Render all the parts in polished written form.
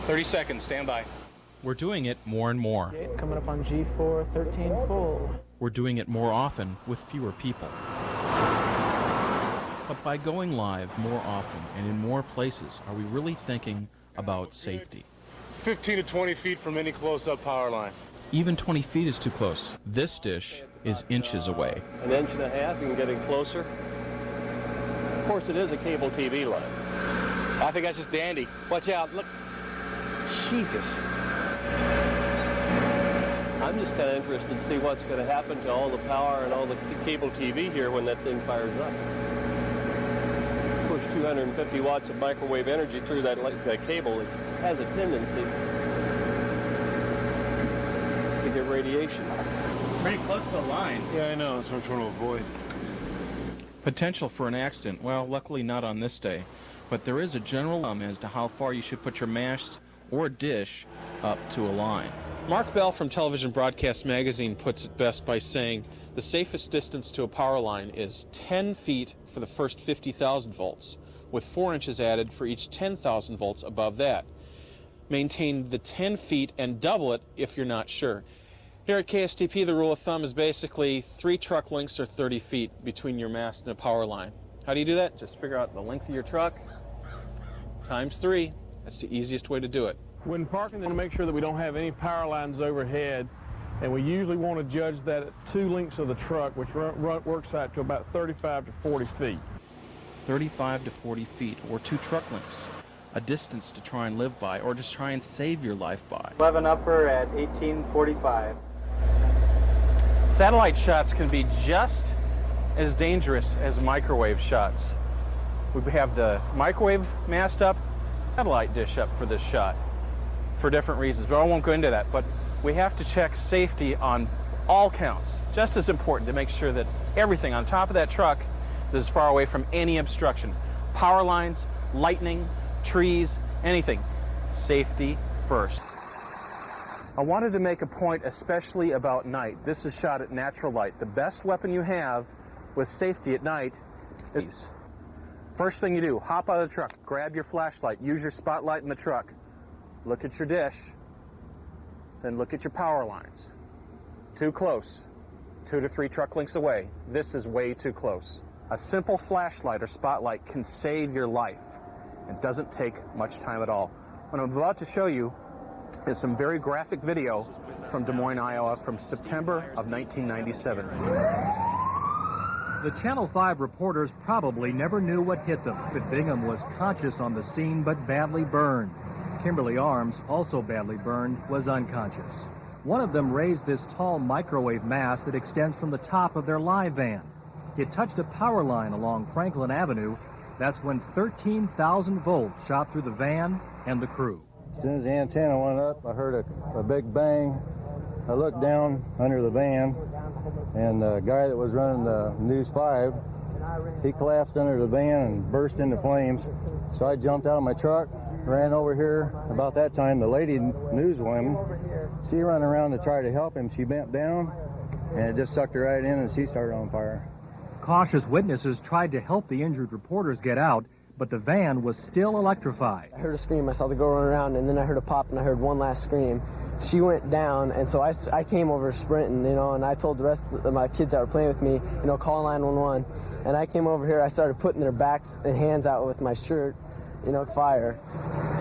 30 seconds, stand by. We're doing it more and more. Coming up on G4, 13 full. We're doing it more often with fewer people. But by going live more often and in more places, are we really thinking about safety? 15 to 20 feet from any close-up power line. Even 20 feet is too close. This dish is inches away. An inch and a half, you can get in closer. Of course, it is a cable TV line. I think that's just dandy. Watch out, look. Jesus. I'm just kind of interested to see what's going to happen to all the power and all the cable TV here when that thing fires up. Push 250 watts of microwave energy through that cable. It has a tendency to get radiation. Pretty close to the line. Yeah, I know. That's what I'm trying to avoid. Potential for an accident. Well, luckily not on this day. But there is a general as to how far you should put your mast or dish up to a line. Mark Bell from Television Broadcast Magazine puts it best by saying the safest distance to a power line is 10 feet for the first 50,000 volts, with 4 inches added for each 10,000 volts above that. Maintain the 10 feet and double it if you're not sure. Here at KSTP, the rule of thumb is basically 3 truck lengths or 30 feet between your mast and a power line. How do you do that? Just figure out the length of your truck times 3. That's the easiest way to do it. When parking, then make sure that we don't have any power lines overhead, and we usually want to judge that at 2 lengths of the truck, which works out to about 35 to 40 feet. 35 to 40 feet, or 2 truck lengths, a distance to try and live by, or to try and save your life by. 11 upper at 1845. Satellite shots can be just as dangerous as microwave shots. We have the microwave mast up, satellite dish up for this shot for different reasons, but I won't go into that. But we have to check safety on all counts. Just as important to make sure that everything on top of that truck is far away from any obstruction. Power lines, lightning, trees, anything. Safety first. I wanted to make a point especially about night. This is shot at natural light. The best weapon you have with safety at night is first thing you do, hop out of the truck, grab your flashlight, use your spotlight in the truck, look at your dish, then look at your power lines. Too close, 2 to 3 truck lengths away. This is way too close. A simple flashlight or spotlight can save your life. It doesn't take much time at all. What I'm about to show you is some very graphic video from Des Moines, Iowa from September of 1997. The Channel 5 reporters probably never knew what hit them, but Bingham was conscious on the scene but badly burned. Kimberly Arms, also badly burned, was unconscious. One of them raised this tall microwave mast that extends from the top of their live van. It touched a power line along Franklin Avenue. That's when 13,000 volts shot through the van and the crew. As soon as the antenna went up, I heard a big bang. I looked down under the van, and the guy that was running the News 5, he collapsed under the van and burst into flames. So I jumped out of my truck, ran over here. About that time, the lady newswoman, she ran around to try to help him. She bent down, and it just sucked her right in, and she started on fire. Cautious witnesses tried to help the injured reporters get out, but the van was still electrified. I heard a scream, I saw the girl run around, and then I heard a pop, and I heard one last scream. She went down, and so I came over sprinting, and I told the rest of my kids that were playing with me, call 911. And I came over here, I started putting their backs and hands out with my shirt, fire.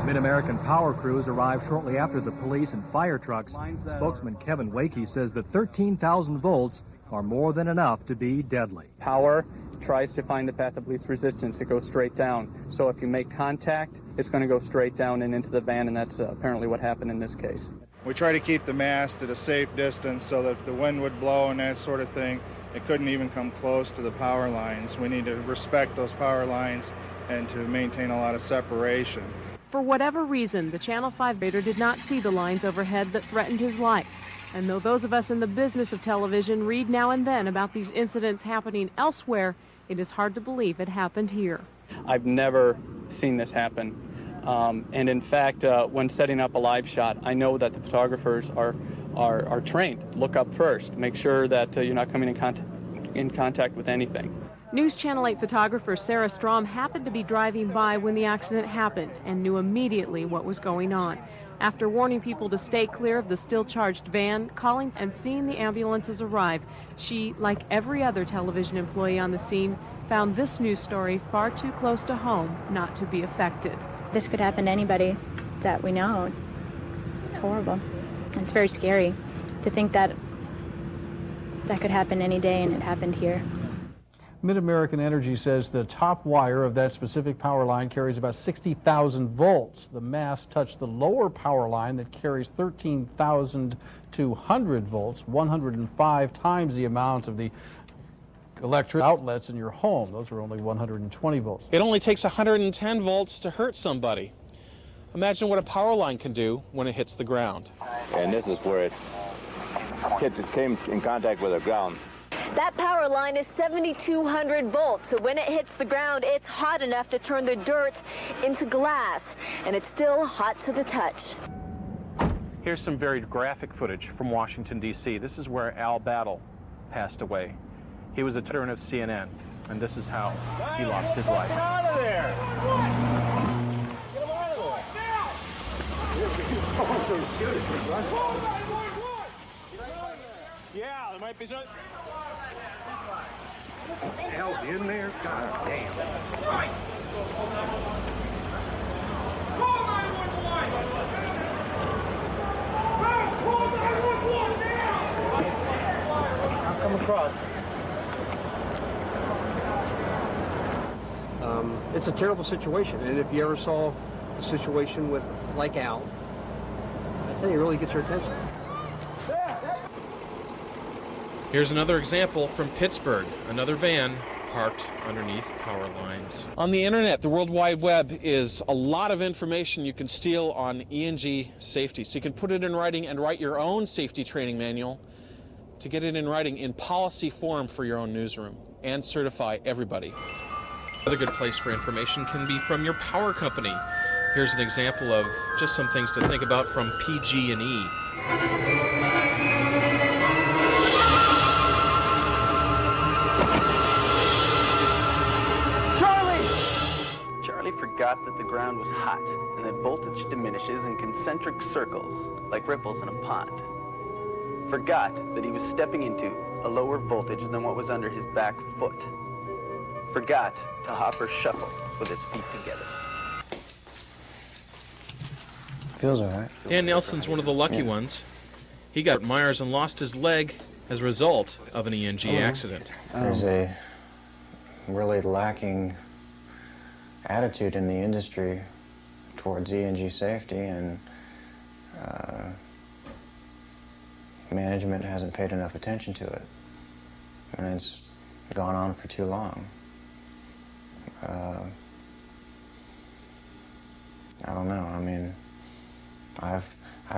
Mid-American power crews arrived shortly after the police and fire trucks. Spokesman Kevin Wakey says the 13,000 volts are more than enough to be deadly. Power tries to find the path of least resistance. It goes straight down. So if you make contact, it's going to go straight down and into the van, and that's apparently what happened in this case. We try to keep the mast at a safe distance so that if the wind would blow and that sort of thing, it couldn't even come close to the power lines. We need to respect those power lines and to maintain a lot of separation. For whatever reason, the Channel 5 operator did not see the lines overhead that threatened his life. And though those of us in the business of television read now and then about these incidents happening elsewhere, it is hard to believe it happened here. I've never seen this happen. And in fact, when setting up a live shot, I know that the photographers are trained. Look up first. Make sure that you're not coming in contact with anything. News Channel 8 photographer Sarah Strom happened to be driving by when the accident happened and knew immediately what was going on. After warning people to stay clear of the still-charged van, calling and seeing the ambulances arrive, she, like every other television employee on the scene, found this news story far too close to home not to be affected. This could happen to anybody that we know. It's horrible. It's very scary to think that that could happen any day, and it happened here. Mid-American Energy says the top wire of that specific power line carries about 60,000 volts. The mast touched the lower power line that carries 13,200 volts, 105 times the amount of the electric outlets in your home. Those are only 120 volts. It only takes 110 volts to hurt somebody. Imagine what a power line can do when it hits the ground. And this is where it came in contact with the ground. That power line is 7,200 volts, so when it hits the ground, it's hot enough to turn the dirt into glass, and it's still hot to the touch. Here's some very graphic footage from Washington, D.C. This is where Al Battle passed away. He was a veteran of CNN, and this is how he lost his life. Get out of there! Get him out of there! Yeah, there might be some... What the hell's in there? God damn. Right. I'll come across. It's a terrible situation, and if you ever saw a situation with, like Al, I think it really gets your attention. Here's another example from Pittsburgh. Another van parked underneath power lines. On the internet, the World Wide Web, is a lot of information you can steal on E&G safety. So you can put it in writing and write your own safety training manual to get it in writing in policy form for your own newsroom and certify everybody. Another good place for information can be from your power company. Here's an example of just some things to think about from PG&E. Charlie forgot that the ground was hot and that voltage diminishes in concentric circles like ripples in a pond. Forgot that he was stepping into a lower voltage than what was under his back foot. Forgot to hop or shuffle with his feet together. Feels all right. Dan Nelson's one of the lucky ones. He got Myers and lost his leg as a result of an E&G accident. There's a really lacking attitude in the industry towards E&G safety, and management hasn't paid enough attention to it, and it's gone on for too long. I don't know. I mean, I've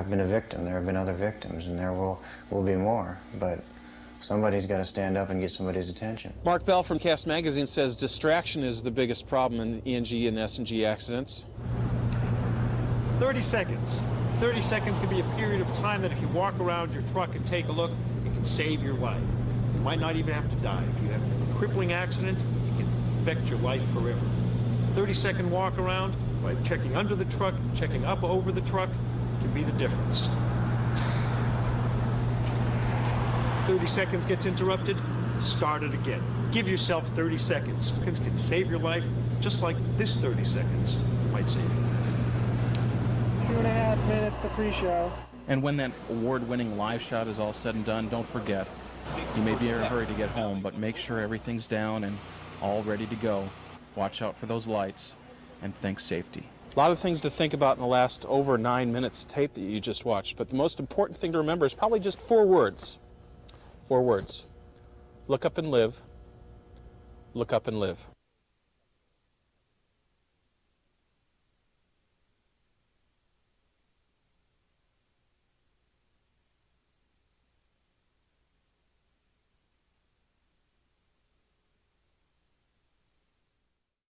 been a victim. There have been other victims, and there will be more. But somebody's got to stand up and get somebody's attention. Mark Bell from Cast Magazine says distraction is the biggest problem in E&G and S&G accidents. 30 seconds. 30 seconds can be a period of time that if you walk around your truck and take a look, it can save your life. You might not even have to die. If you have a crippling accident, it can affect your life forever. 30-second walk around, by checking under the truck, checking up over the truck, can be the difference. 30 seconds gets interrupted, start it again. Give yourself 30 seconds. Seconds can save your life, just like this 30 seconds might save you. 2.5 minutes to pre-show. And when that award-winning live shot is all said and done, don't forget, you may be in a hurry to get home, but make sure everything's down and all ready to go. Watch out for those lights, and think safety. A lot of things to think about in the last over 9 minutes tape that you just watched, but the most important thing to remember is probably just 4 words. 4 words. Look up and live. Look up and live.